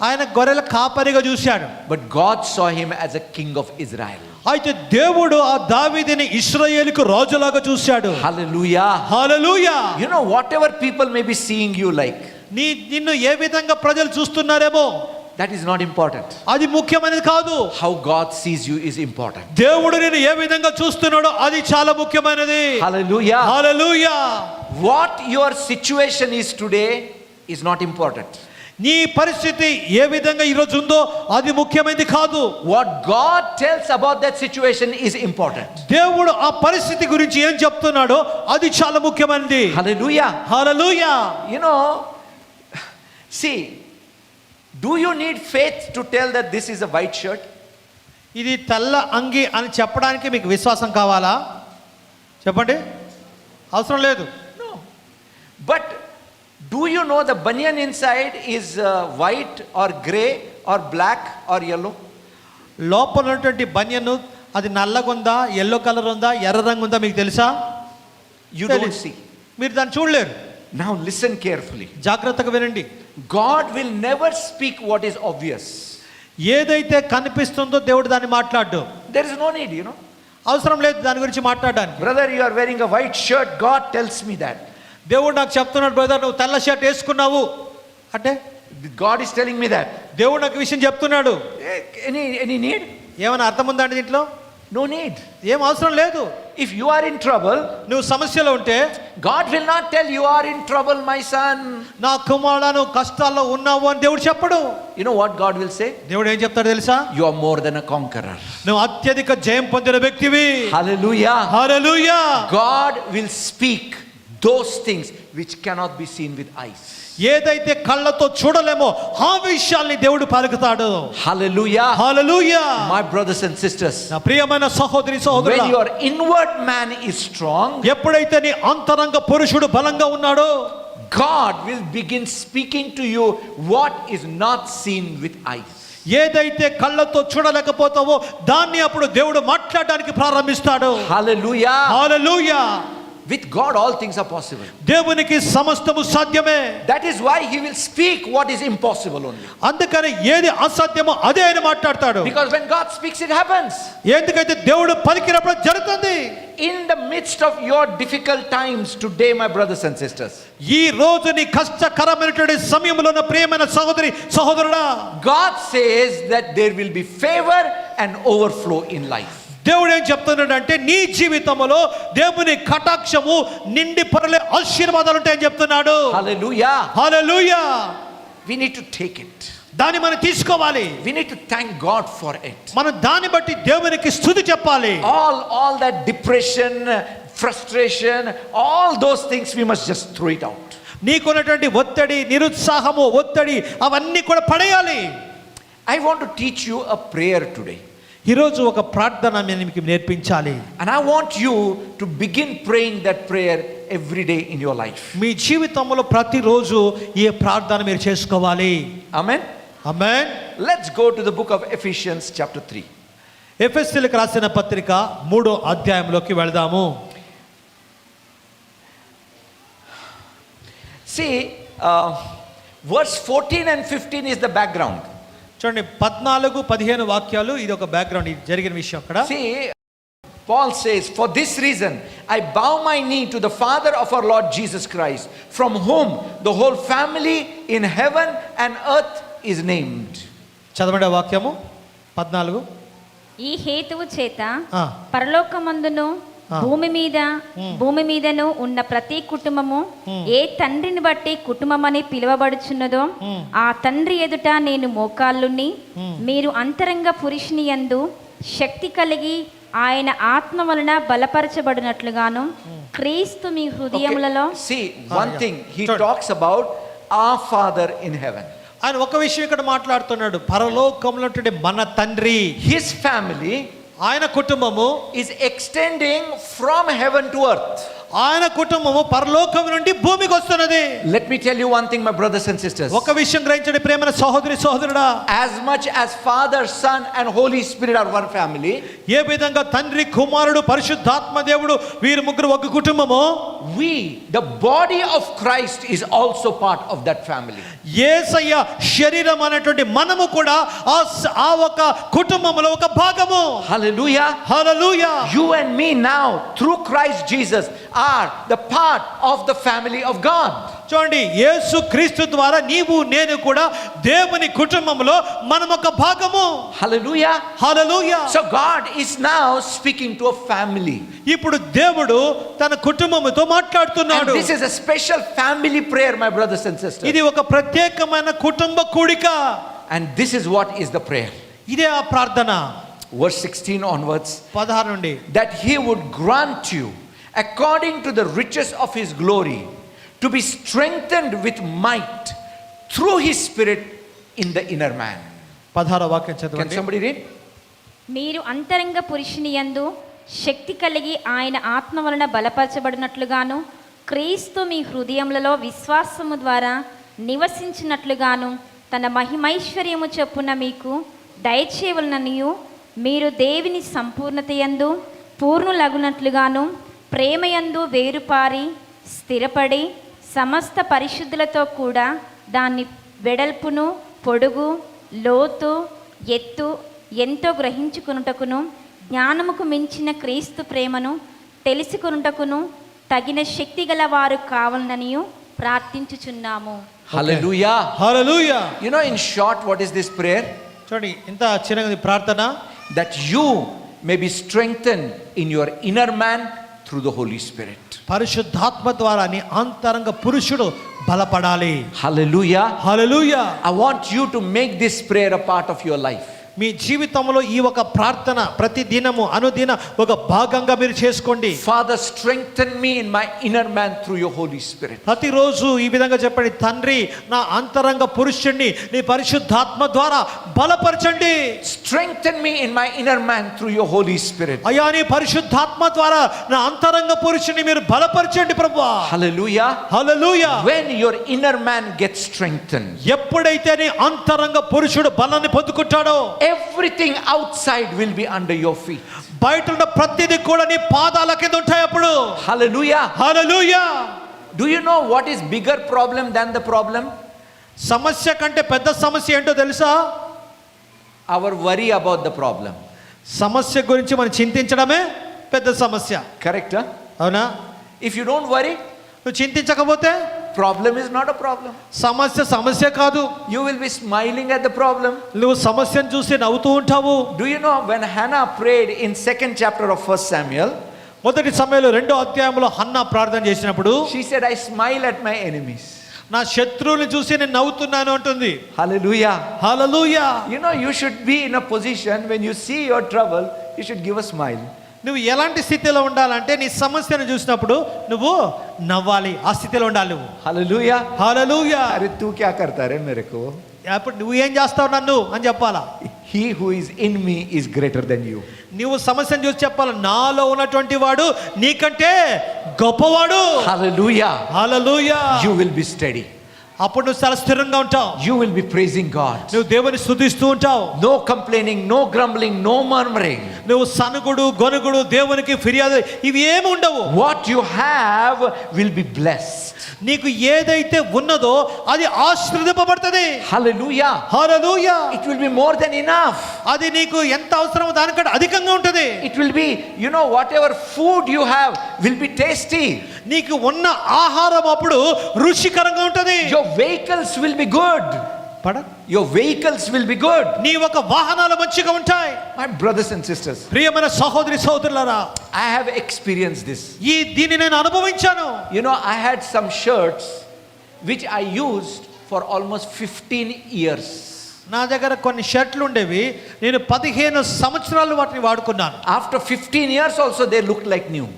ఆయన గొర్రెల కాపరిగా చూశాడు. But God saw him as a king of Israel. అయితే దేవుడు ఆ దావీదుని ఇశ్రాయేలుకు రాజులాగా చూశాడు. Hallelujah. Hallelujah. You know, whatever people may be seeing you like, నిన్ను ఏ విధంగా ప్రజలు చూస్తున్నారేమో that is not important. అది ముఖ్యమైనది కాదు. How God sees you is important. దేవుడు నిన్ను ఏ విధంగా చూస్తున్నాడో అది చాలా ముఖ్యమైనది. Hallelujah. Hallelujah. What your situation is today is not important. నీ పరిస్థితి ఏ విధంగా ఈ రోజు ఉందో అది ముఖ్యమైనది కాదు. What God tells about that situation is important. దేవుడు ఆ పరిస్థితి గురించి ఏం చెప్తున్నాడో అది చాలా ముఖ్యమైనది. Hallelujah. Hallelujah. You know, see, do you need faith to tell that this is a white shirt? ఇది తెల్ల అంగి అని చెప్పడానికి మీకు విశ్వాసం కావాలా? చెప్పండి. అవసరం లేదు. No. But do you know the banyan inside is white or gray or black or yellow? లోపల ఉన్నటువంటి బనియన్ అది నల్లగా ఉందా, ఎల్లో కలర్ ఉందా, ఎర్ర రంగు ఉందా మీకు తెలుసా? You don't see. మీరు దాన్ని చూడలేరు. Now listen carefully. జాగ్రత్తగా వినండి. God will never speak what is obvious. ఏదైతే కనిపిస్తుందో దేవుడు దాన్ని మాట్లాడు. There is no need, you know. అవసరం లేదు దాని గురించి మాట్లాడడానికి. Brother, you are wearing a white shirt. God tells me that. దేవుడు నాకు చెప్తున్నాడు, బ్రదర్ నువ్వు తెల్ల షర్ట్ వేసుకున్నావు అంటే God is telling me that. దేవుడు నాకు విషయం చెప్తున్నాడు. Any need? ఏమైనా అర్థం ఉందండి దీంట్లో? No need. ఏం అవసరం లేదు. If you are in trouble, నువ్వు సమస్యలో ఉంటే God will not tell you are in trouble, my son. నా కుమారుడా నువ్వు కష్టాల్లో ఉన్నావు అని దేవుడు చెప్పడు. You know what God will say? దేవుడు ఏం చెప్తాడు తెలుసా? You are more than a conqueror. నువ్వు అత్యధిక జయం పొందిన వ్యక్తివి. Hallelujah. Hallelujah. God will speak those things which cannot be seen with eyes. ఏదైతే కళ్ళతో చూడలేమో ఆ విషయాల్ని దేవుడు పలుకుతాడు. Hallelujah. Hallelujah. My brothers and sisters, నా ప్రియమైన సహోదరి when సహోదరుడా, your inward man is strong, ఎప్పుడైతే నీ అంతరంగ పురుషుడు బలంగా ఉన్నాడో God will begin speaking to you what is not seen with eyes. ఏదైతే కళ్ళతో చూడలేకపోతావో దాన్ని అప్పుడు దేవుడు మాట్లాడడానికి ప్రారంభిస్తాడు. Hallelujah. Hallelujah. With God all things are possible. దేవునికి సమస్తము సాధ్యమే. That is why he will speak what is impossible only. అందుకని ఏది అసాధ్యమో అదే ఆయన మాట్లాడతాడు. Because when God speaks it happens. ఎందుకైతే దేవుడు పలికినప్పుడు జరుగుతుంది. In the midst of your difficult times today, my brothers and sisters, ఈ రోజు నీ కష్టకరమైనటువంటి సమయంలో నా ప్రియమైన సహోదరి సహోదరుడా, God says that there will be favor and overflow in life. దేవుడు ఏం చెప్తున్నాడు అంటే నీ జీవితంలో దేవుని కటాక్షము నిండి పొరలే ఆశీర్వాదాలు ఉంటాయని చెప్తున్నాడు. Hallelujah. Hallelujah. We need to take it. దాన్ని మనం తీసుకోవాలి. We need to thank God for it. మనం దాన్ని బట్టి దేవునికి స్తుతి చెప్పాలి. All that depression, frustration, all those things we must just throw it out. నీకున్నటువంటి ఒత్తిడి, నిరుత్సాహము, ఒత్తిడి అవన్నీ కూడా పడేయాలి. I want to teach you a prayer today. ఈరోజు ఒక ప్రార్థన నేను మీకు నేర్పించాలి. And I want you to begin praying that prayer every day in your life. మీ జీవితంలో ప్రతిరోజు ఈ ప్రార్థన మీరు చేసుకోవాలి. Amen. Amen. Let's go to the book of Ephesians chapter 3. ఎఫెసీయులకు రాసిన పత్రిక 3వ అధ్యాయంలోకి వెళ్దాము. See, verse 14 and 15 is the background. చూడండి 14-15 వాక్యాలు ఇది ఒక బ్యాక్గ్రౌండ్, ఇది జరిగిన విషయం అక్కడ. See, Paul says, for this reason I bow my knee to the Father of our Lord Jesus Christ, from whom the whole family in heaven and earth is named. చదవండి ఆ వాక్యము 14. ఈ హేతువు చేత ఆ. పరలోకమందును భూమి మీదను ఉన్న ప్రతి కుటుంబము ఏ తండ్రిని బట్టి కుటుంబమని పిలువబడుచున్నదో ఆ తండ్రి ఎదుట నేను మోకాళ్ళుని మీరు అంతరంగ పురుషుని యందు శక్తి కలిగి ఆయన ఆత్మ వలన బలపరచబడినట్లుగాను క్రీస్తు మీ హృదయములలో. See, one thing he talks about our Father in heaven. ఆయన ఒక విషయం ఇక్కడ మాట్లాడుతున్నాడు, పరలోకంలో ఉండే మన తండ్రి, His family ఆయన కుటుంబము is extending from heaven to earth. ఆయన కుటుంబము పరలోకం నుండి భూమికి వస్తున్నది. Let me tell you one thing, my brothers and sisters. ఒక విషయం గ్రహించండి ప్రేమైన సహోదరి సహోదరుడా, As much as Father, Son and Holy Spirit are one family, ఏ విధంగా తండ్రి, కుమారుడు, పరిశుద్ధాత్మ దేవుడు వీరు ముగ్గురు ఒక కుటుంబము, we, the body of Christ, is also part of that family. యేసయ్య శరీరం అనేటువంటి మనము కూడా ఆ ఒక కుటుంబములో ఒక భాగము. Hallelujah. Hallelujah. You and me now, through Christ Jesus, are the part of the family of God. చూడండి, యేసు క్రీస్తు ద్వారా నీవు నేను కూడా దేవుని కుటుంబంలో మనం ఒక భాగము. Hallelujah. Hallelujah. So God is now speaking to a family. ఇప్పుడు దేవుడు తన కుటుంబముతో And మాట్లాడుతున్నాడు. this is a special family prayer, my brothers and sisters. ఇది ఒక ప్రత్యేకమైన కుటుంబ కూడిక. And this is what is the prayer. ఇదే ఆ ప్రార్థన. Verse 16 onwards. 16 నుండి, That he would grant you, according to the riches of his glory, to be strengthened with might through his spirit in the inner man. 16వ వాక్యం Can చదవండి. somebody read? మీరు అంతరంగ పురుషుని యందు శక్తి కలిగి ఆయన ఆత్మ వలన బలపరచబడినట్లుగాను క్రీస్తు మీ హృదయములలో విశ్వాసము ద్వారా నివసించినట్లుగాను తన మహిమైశ్వర్యము చొప్పున మీకు దయచేయవలననియు మీరు దేవుని సంపూర్ణత యందు పూర్ణులగునట్లుగాను ప్రేమయందు వేరుపారి స్థిరపడి సమస్త పరిశుద్ధులతో కూడా దాన్ని వెడల్పును పొడుగు లోతు ఎత్తు ఎంతో గ్రహించుకొనుటకును జ్ఞానముకు మించిన క్రీస్తు ప్రేమను తెలుసుకొనుటకును తగిన శక్తి గల వారు కావాలనియు ప్రార్థించుచున్నాము. Hallelujah. Hallelujah. You know, in short, what is this prayer? చూడండి, ఇంత చిన్నది ప్రార్థన. That you may be strengthened in your inner man through the Holy Spirit. పరిశుద్ధాత్మ ద్వారా నీ అంతరంగ పురుషుడు బలపడాలి. Hallelujah. Hallelujah. I want you to make this prayer a part of your life. మీ జీవితంలో ఈ ఒక ప్రార్థన ప్రతి దినము అనుదిన ఒక భాగంగా మీరు చేసుకోండి. Father, strengthen me in my inner man through your Holy Spirit. ప్రతిరోజు ఈ విధంగా చెప్పండి, తండ్రి నా అంతరంగ పురుషుణ్ణి నీ పరిశుద్ధాత్మ ద్వారా బలపరచండి. Strengthen me in my inner man through your Holy Spirit. అయ్యా నీ పరిశుద్ధాత్మ ద్వారా నా అంతరంగ పురుషుని మీరు బలపరచండి ప్రభువా. Hallelujah. Hallelujah. When your inner man gets strengthened, ఎప్పుడైతే నీ అంతరంగ పురుషుడు బలాన్ని పొందుకుంటాడో everything outside will be under your feet. బయట ఉన్న ప్రతిదీ కూడా నీ పాదాల కింద ఉంటాయి అప్పుడు. Hallelujah. Hallelujah. Do you know what is bigger problem than the problem? సమస్య కంటే పెద్ద సమస్య ఏంటో తెలుసా? Our worry about the problem. సమస్య గురించి మనం చింతించడమే పెద్ద సమస్య. Correct? Huh? అవునా? If you don't worry, నువ్వు చింతించకపోతే problem is not a problem. సమస్య కాదు. You will be smiling at the problem. నువ్వు సమస్యను చూసి నవ్వుతూ ఉంటావు. Do you know when Hannah prayed in 2nd chapter of 1 Samuel, మొదటి సమయంలో 2వ అధ్యాయంలో హన్నా ప్రార్థన చేసినప్పుడు she said, I smile at my enemies. నా శత్రువుని చూసి నేను నవ్వుతున్నాను అంటుంది. Hallelujah. Hallelujah. You know, you should be in a position when you see your trouble, you should give a smile. నువ్వు ఎలాంటి స్థితిలో ఉండాలంటే నీ సమస్యను చూసినప్పుడు నువ్వు నవ్వాలి, ఆ స్థితిలో ఉండాలి నువ్వు. Hallelujah. హల్లెలూయా. अरे तू क्या करता रे मेरे को? అప్పుడు నువ్వు ఏం చేస్తావు నన్ను అని చెప్పాలా. He who is in me is greater than you. నువ్వు సమస్యను చూసి చెప్పాలి, నాలో ఉన్నటువంటి వాడు నీకంటే గొప్పవాడు. Hallelujah. Hallelujah. You will be steady. అప్పుడు నువ్వు చాలా స్థిరంగా ఉంటావు. You will be praising God. నువ్వు దేవుని స్తుతిస్తూ ఉంటావు. No complaining, no grumbling, no murmuring. నువ్వు సనుగుడు గొనుగుడు దేవునికి ఫిర్యాదు ఇవి ఏమి ఉండవు. What you have will be blessed. నీకు ఏదైతే ఉన్నదో అది ఆశీర్వదింపబడుతుంది. Hallelujah. Hallelujah. It will be more than enough. అది నీకు ఎంత అవసరమో దానికంటే అధికంగా ఉంటుంది. It will be, whatever food you have will be tasty. నీకు ఉన్న ఆహారం అప్పుడు రుచికరంగా ఉంటుంది. Your vehicles will be good. పడ Your vehicles will be good. నీ ఒక వాహనాలు మంచిగా ఉంటాయి. My brothers and sisters, ప్రియమైన సహోదరి సహోదరులారా, I have experienced this. దీన్ని నేను అనుభవించాను. I had some shirts which I used for almost 15 years. నా దగ్గర కొన్ని షర్ట్లు ఉండేవి, నేను 15 సంవత్సరాలు వాటిని వాడుకున్నాను. After 15 years also they looked like new.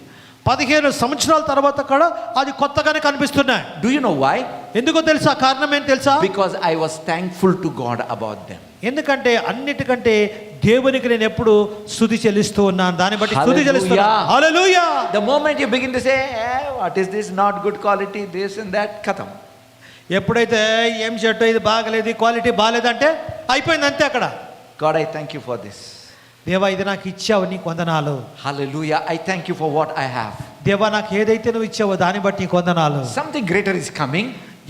15 సంవత్సరాల తర్వాత కూడా అది కొత్తగానే కనిపిస్తున్నాయి. Do you know why? ఎందుకో తెలుసా? కారణం ఏంటి తెలుసా? Because I was thankful to God about them. ఎందుకంటే అన్నిటికంటే దేవునికి నేను ఎప్పుడు స్తుతి చెల్లిస్తూ ఉన్నాను, దాన్ని బట్టి స్తుతి చెల్లిస్తున్నాను. హల్లెలూయా. The moment you begin to say, what is this, not good quality, this and that, khatam. ఎప్పుడైతే ఏం షర్ట్ ఇది బాగలేదు, క్వాలిటీ బాగలేదంటే అయిపోయింది అంతే అక్కడ. God, I thank you for this. దేవా ఇది నాకు ఇచ్చావు, నీకు వందనాలు. Hallelujah. I thank you for what I have. దేవా నాకు ఏదైతే నువ్వు ఇచ్చావో దాన్ని బట్టి నీకు వందనాలు. Something greater is coming.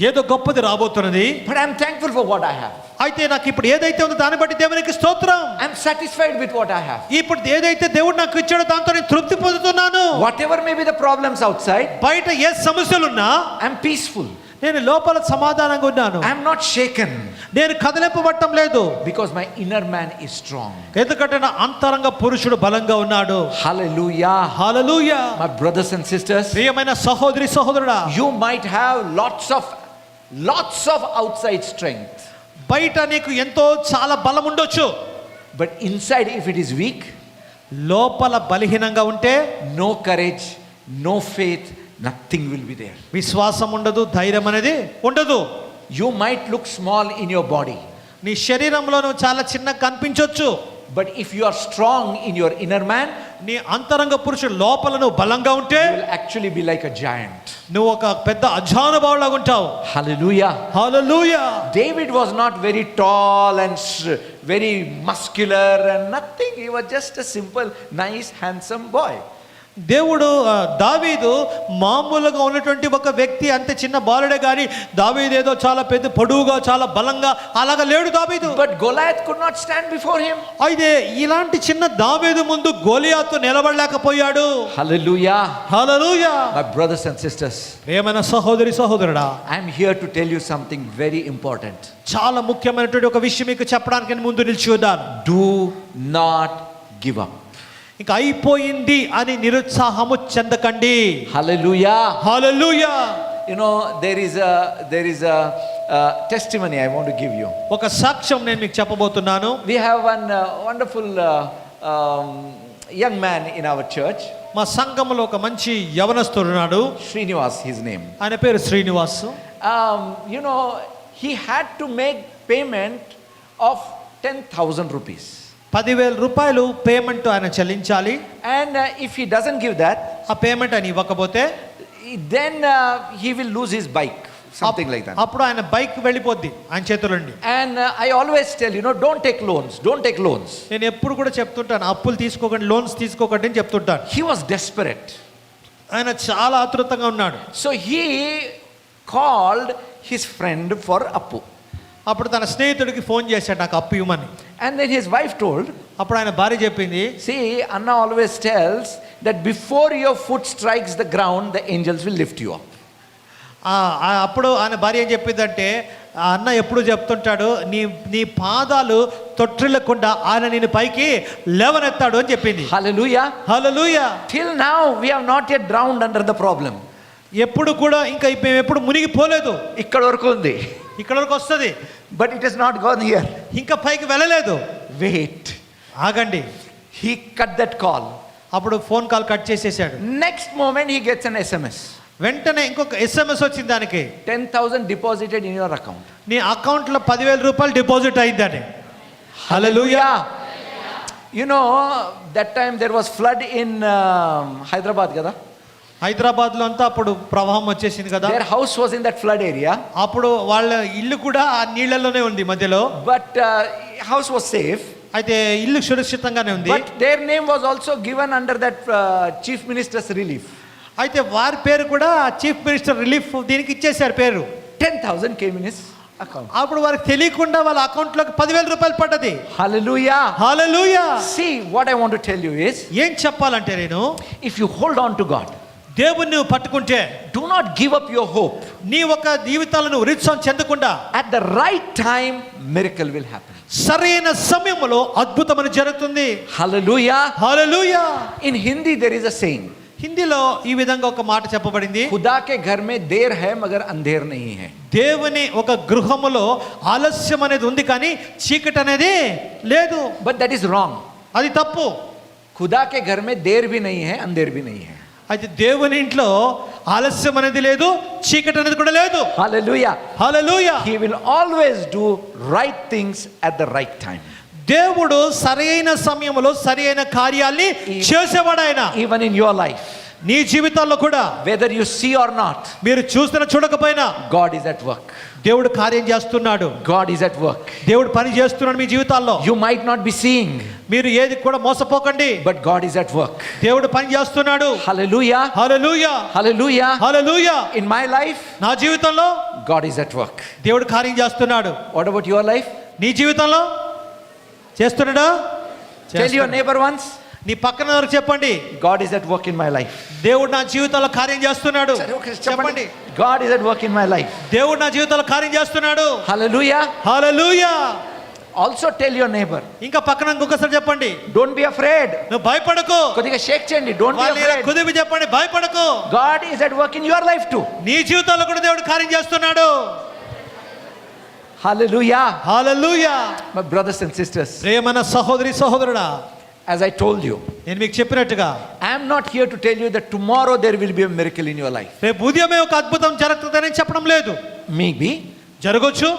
ఏదో గొప్పది రాబోతున్నది. But I'm thankful for what I have. అయితే నాకు ఇప్పుడు ఏదైతే ఉందో దాన్ని బట్టి దేవునికి స్తోత్రం. I'm satisfied with what I have. ఇప్పుడు ఏదైతే దేవుడు నాకు ఇచ్చాడో దాంతో నేను తృప్తి పొందుతున్నాను. Whatever may be the problems outside, బయట ఏ సమస్యలున్నా I'm peaceful. నేను లోపల సమాధానంగా ఉన్నాను. I'm not shaken. నేను కదలింపబడటం లేదు. Because my inner man is strong. ఎందుకంటే నా అంతరంగ పురుషుడు బలంగా ఉన్నాడు. Hallelujah. Hallelujah. My brothers and sisters, ప్రియమైన సహోదరి సహోదరుడా, you might have lots of outside strength. బయట నీకు ఎంతో చాలా బలం ఉండొచ్చు. But inside, if it is weak, లోపల బలహీనంగా ఉంటే no courage, no faith, nothing will be there. విశ్వాసం ఉండదు, ధైర్యం అనేది ఉండదు. You might look small in your body, నీ శరీరంలో నువ్వు చాలా చిన్నగా కనిపించొచ్చు. but if you are strong in your inner man, నీ అంతరంగ పురుషుడు లోపల నువ్వు బలంగా ఉంటే you will actually be like a giant. నువ్వు ఒక పెద్ద అజానుభావులాగా ఉంటావు. Hallelujah. Hallelujah. David was not very tall and very muscular and nothing. He was just a simple, nice, handsome boy. దేవుడు దావీదు మామూలుగా ఉన్నటువంటి ఒక వ్యక్తి, అంతే చిన్న బాలుడే కానీ దావీదు ఏదో చాలా పెద్ద పొడువుగా చాలా బలంగా అలాగా లేడు దావీదు. But Goliath could not stand before him. అయితే ఇలాంటి చిన్న దావీదు ముందు గోలియాతు నిలబడలేకపోయాడు. Hallelujah. Hallelujah. My brothers and sisters, ప్రియమైన సహోదరి సహోదరుడా, I am here to tell you something very important. చాలా ముఖ్యమైనటువంటి ఒక విషయం మీకు చెప్పడానికి నేను ముందు నిలిచి ఉన్నాను. Do not give up. ఇంకా అయిపోయింది అని నిరుత్సాహము చెందకండి. Hallelujah. Hallelujah. There is a testimony I want to give you. ఒక సాక్ష్యం నేను మీకు చెప్పబోతున్నాను. We have one wonderful young man in our church. మా సంఘంలో ఒక మంచి యవనస్తుడు ఉన్నాడు. Srinivas, his name. ఆయన పేరు Srinivas. He had to make payment of 10,000 rupees. 10,000 రూపాయలు పేమెంట్ ఆయన చెల్లించాలి. And if he doesn't give that, ఆ పేమెంట్ ఆయన ఇవ్వకపోతే then he will lose his bike, something like that. అప్పుడు ఆయన బైక్ వెళ్ళిపోద్ది ఆయన చేతుల నుండి. And I always tell, don't take loans. నేను ఎప్పుడు కూడా చెప్తుంటాను, అప్పులు తీసుకోకండి, లోన్స్ తీసుకోకండి అని చెప్తుంటాను. He was desperate. ఆయన చాలా ఆతృతంగా ఉన్నాడు. So he called his friend for appu. అప్పుడు తన స్నేహితుడికి ఫోన్ చేశాడు, నాకు అప్పు ఇవ్వమని. And then his wife told, అప్పుడు ఆయన భార్య చెప్పింది, see, Anna always tells that before your foot strikes the ground, the angels will lift you up. అప్పుడు ఆయన భార్య ఏం చెప్పిందంటే, అన్న ఎప్పుడు చెప్తుంటాడు, నీ పాదాలు తొట్టిల్లకుండా ఆయన నిన్ను పైకి లేవనెత్తాడు అని చెప్పింది. Hallelujah. Hallelujah. Till now we have not yet drowned under the problem. ఎప్పుడు కూడా ఇంకా మేము ఎప్పుడు మునిగిపోలేదు. ఇక్కడ వరకు ఉంది, ఇక్కడ వరకు వస్తుంది, but it has not gone here. ఇంకా పైకి వెళ్ళలేదు. Wait. ఆగండి. He cut that call. అప్పుడు ఫోన్ కాల్ కట్ చేసేసాడు. Next moment he gets an SMS. వెంటనే ఇంకొక SMS వచ్చింది దానికి, 10,000 deposited in your account. నీ అకౌంట్లో 10,000 రూపాయలు డిపాజిట్ అయిందని. హల్లెలూయా. You know, that time there was flood in Hyderabad, kada? హైదరాబాద్లో అంతా అప్పుడు ప్రవాహం వచ్చేసింది కదా. Their house was in that flood area. అప్పుడు వాళ్ళ ఇల్లు కూడా ఆ నీళ్ళలోనే ఉంది మధ్యలో. But house was safe. అయితే ఇల్లు సురక్షితంగానే ఉంది. But their name was also given under that chief minister's relief. అయితే వారి పేరు కూడా చీఫ్ మినిస్టర్ రిలీఫ్ దీనికి ఇచ్చేశారు పేరు. 10,000 came in his account. అప్పుడు వారికి తెలియకుండా వాళ్ళ అకౌంట్లోకి 10,000 రూపాయలు పడ్డది. Hallelujah. Hallelujah. See, what I want to tell you is, ఏం చెప్పాలంటే నేను, if you hold on to God, దేవుని నువ్వు పట్టుకుంటే, do not give up your hope. నీ ఒక జీవితాలను నువ్వు నిరుత్సాహం చెందకుండా, At the right time, miracle will happen. సరైన సమయంలో అద్భుతమని జరుగుతుంది. Hallelujah. Hallelujah. In Hindi there is a saying, హిందీలో ఈ విధంగా ఒక మాట చెప్పబడింది, खुदा के घर में देर है मगर अंधेर नहीं है. దేవుని ఒక గృహములో ఆలస్యం అనేది ఉంది కానీ చీకటి అనేది లేదు. But that is wrong. అది తప్పు. खुदा के घर में देर भी नहीं है, अंधेर भी नहीं है. అయితే దేవుని ఇంట్లో ఆలస్యం అనేది లేదు, చీకటి అనేది కూడా లేదు. Hallelujah. Hallelujah. He will always do right things at the right time. దేవుడు సరైన సమయంలో సరైన కార్యాల్ని చేసేవాడు ఆయన. Even in your life, నీ జీవితాల్లో కూడా whether you see or not, మీరు చూస్తున్నా చూడకపోయినా God is at work. దేవుడు కార్యం చేస్తున్నాడు. God is at work. దేవుడు పని చేస్తున్నాడు మీ జీవితాల్లో. You might not be seeing, మీరు ఏది కూడా మోసపోకండి, but God is at work. దేవుడు పని చేస్తున్నాడు. Hallelujah. Hallelujah. Hallelujah. Hallelujah. In my life, నా జీవితంలో God is at work. దేవుడు కార్యం చేస్తున్నాడు. What about your life? నీ జీవితంలో చేస్తున్నాడా? Tell your neighbor once, నీ పక్కన వారికి చెప్పండి, God is at work in my life. దేవుడు నా జీవితంలో కార్యం చేస్తున్నాడు. చెప్పండి, చెప్పండి, God is at work in my life. దేవుడు నా జీవితంలో కార్యం చేస్తున్నాడు. Hallelujah. Hallelujah. Also tell your neighbor, ఇంకా పక్కన ఇంకొకసారి చెప్పండి, don't be afraid. నువ్వు భయపడకు. కొద్దిగా షేక్ చేయండి, don't be వాళ్ళని ఇలా afraid. కుదిపి చెప్పండి, భయపడకు. God is at work in your life too. నీ జీవితంలో కూడా దేవుడు కార్యం చేస్తున్నాడు. Hallelujah. Hallelujah. My brothers and sisters, ప్రియమైన సహోదరి సహోదరుడా, as I told you, నేను మీకు చెప్పినట్టుగా I am not here to tell you that tomorrow there will be a miracle in your life. రేపు ఉదయమే ఒక అద్భుతం జరుగుతుందని చెప్పడం లేదు. Maybe, జరగొచ్చు,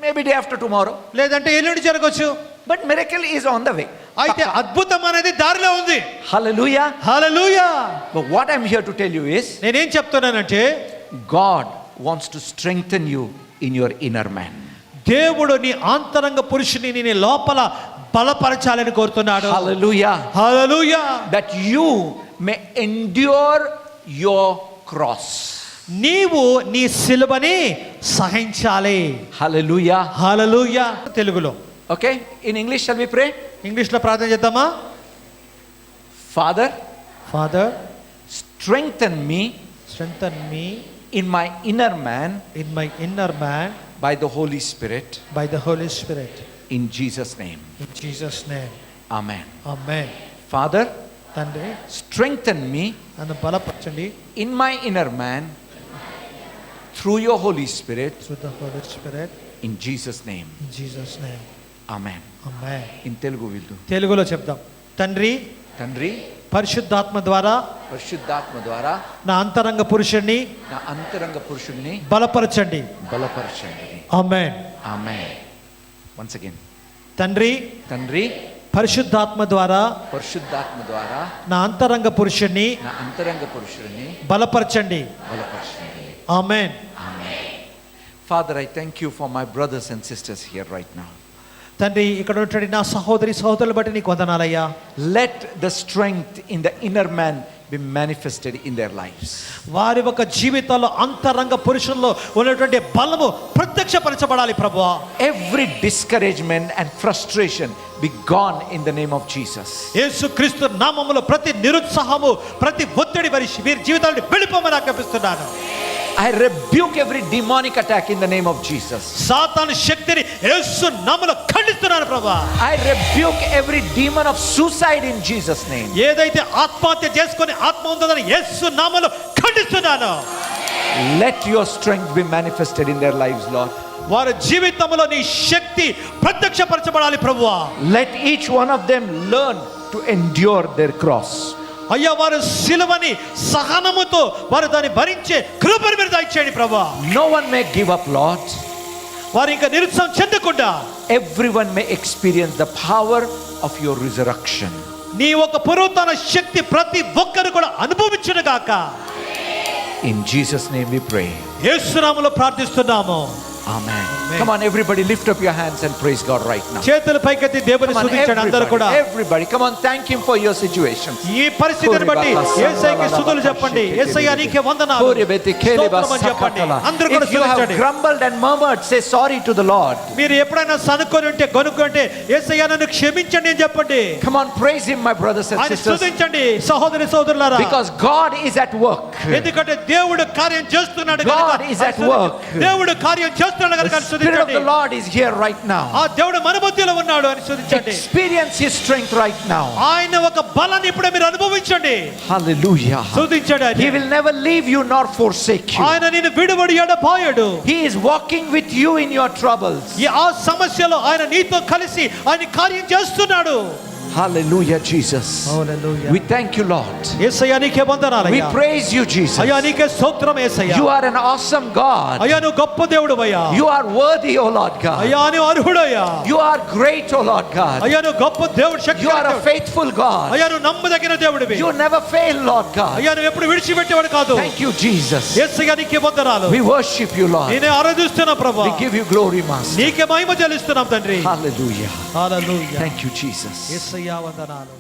maybe day after tomorrow, లేదంటే ఎల్లుండి జరగొచ్చు. but miracle is on the way. అయితే అద్భుతం అనేది దారిలో ఉంది. Hallelujah. Hallelujah. But what I am here to tell you is, నేనేం చెప్తున్నానంటే, God wants to strengthen you in your inner man. దేవుడు నీ ఆంతరంగ పురుషుని నీ లోపల బలపరచాలని కోరుతున్నాడు. Hallelujah. Hallelujah. That you may endure your cross. నీవు నీ సిలువని సహించాలి. Hallelujah. హల్లెలూయా. తెలుగులో Okay, in English shall we pray? ఇంగ్లీష్లో ప్రార్థన చేద్దామా? Father, father, strengthen me strengthen me in my inner man in my inner man by the Holy Spirit, by the Holy Spirit. in Jesus' name. In Jesus name. Amen. Amen. Father, తండ్రి, strengthen me నన్ను బలపరచండి in my inner man through your Holy Spirit, through the Holy Spirit. in Jesus' name. In Jesus name. Amen. Amen. In Telugu we'll do. తెలుగులో చెప్దాం. తండ్రి, Tandri, పరిశుద్ధాత్మ ద్వారా పరిశుద్ధాత్మ ద్వారా నా అంతరంగ పురుషుణ్ణి నా అంతరంగ పురుషుణ్ణి బలపరచండి. బలపరచండి. ఆమేన్. Amen. Once again. తండ్రి, తండ్రి, పరిశుద్ధాత్మ ద్వారా పరిశుద్ధాత్మ ద్వారా నా అంతరంగ పురుషుణ్ణి నా అంతరంగ పురుషుడిని బలపరచండి. బలపరచండి. ఆమేన్. Amen. Father, I thank you for my brothers and sisters here right now. తండ్రి, ఇక్కడ ఉన్నటువంటి నా సహోదరి సహోదరులు బట్టి నీకు వందనాలయ్యా. Let the strength in the inner man be manifested in their lives. వారి ఒక జీవితాల్లో అంతరంగ పురుషుల్లో ఉన్నటువంటి బలము ప్రత్యక్షపరచబడాలి ప్రభువా. Every discouragement and frustration be gone in the name of Jesus. యేసుక్రీస్తు నామములో ప్రతి నిరుత్సాహము, ప్రతి ఒత్తిడి వీరి జీవితాలను వెళ్ళిపోమని ఆజ్ఞాపిస్తున్నాను. I rebuke every demonic attack in the name of Jesus. సాతాను శక్తిని యేసు నామములో ఖండిస్తున్నాను ప్రభువా. I rebuke every demon of suicide in Jesus' name. ఏదైతే ఆత్మహత్య చేసుకొని ఆత్మ ఉందని యేసు నామములో ఖండిస్తున్నాను. Let your strength be manifested in their lives, Lord. వారి జీవితంలో నీ శక్తి ప్రత్యక్షపరచబడాలి ప్రభువా. Let each one of them learn to endure their cross. అయ్యా వారు సిలువని సహనముతో వారు దాన్ని భరించే కృపను మీరు దయచేయండి ప్రభువా. No one may give up, Lord. వారు ఇంకా నిరుత్సాహం చెందకుండా Everyone may experience the power of your resurrection. నీ ఒక పునరుత్థాన శక్తి ప్రతి ఒక్కరు కూడా అనుభవించును గాక. In Jesus' name we pray. యేసు నామములో ప్రార్థిస్తున్నాము. Amen. Come on, everybody, lift up your hands and praise God right now. చేతులు పైకెత్తి దేవుని Come on, స్తుతించండి అందరూ కూడా. everybody, come on, thank Him for your situation. ఈ పరిస్థితిని బట్టి యేసయ్యకి స్తుతులు చెప్పండి. యేసయ్య నీకే వందనాలు. స్తోత్రం అని చెప్పండి. అందరూ కూడా If you have స్తుతించండి. grumbled and murmured, say sorry to the Lord. మీరు ఎప్పుడైనా సనుకొని ఉంటే గనుకుంటే యేసయ్య నన్ను క్షమించండి అని చెప్పండి. Come on, praise Him, my brothers and ఆయన sisters. స్తుతించండి సహోదరి సోదరులారా. Because God is at work. ఎందుకంటే దేవుడు కార్యం చేస్తున్నాడు God కనుక is at work. దేవుడు కార్యం చేస్తున్నాడు కనుక The Spirit of the Lord is here right ఆ now. దేవుడు మన మధ్యలో ఉన్నాడు అని స్తుతించండి. Experience His strength right now. ఆయన ఒక బలాన్ని ఇప్పుడే మీరు అనుభవించండి. Hallelujah. స్తుతించండి ఆయన. He will never leave you nor forsake you. ఆయన నిన్ను విడువడి ఎడబాయడు. He is walking with you in your troubles. ఆ సమస్యలో ఆయన నీతో కలిసి ఆయన కార్యం చేస్తున్నాడు. Hallelujah, Jesus. Hallelujah. We thank you, Lord. యేసయ్య నీకే వందనాలు We అయ్యా. praise you, Jesus. అయ్యా నీకే స్తోత్రం యేసయ్య. You are an awesome God. అయ్యా నువ్వు గొప్ప దేవుడు అయ్యా. You are worthy, O Lord God. అయ్యా నువ్వు అర్హుడయ్యా. You are great, O Lord God. అయ్యా నువ్వు గొప్ప దేవుడు శక్తి You are a faithful God. అయ్యా నువ్వు నమ్మదగిన దేవుడివి. You never fail, Lord God. అయ్యా నువ్వు ఎప్పుడు విడిచిపెట్టేవాడు కాదు. Thank you, Jesus. యేసయ్య నీకే వందనాలు. We worship you, Lord. నేనే ఆరాధిస్తున్నా ప్రభువా. We give you glory, Master. నీకే మహిమ చెల్లిస్తున్నాం తండ్రి. Hallelujah. Hallelujah. Thank you, Jesus. యేసయ్య వందనాలు.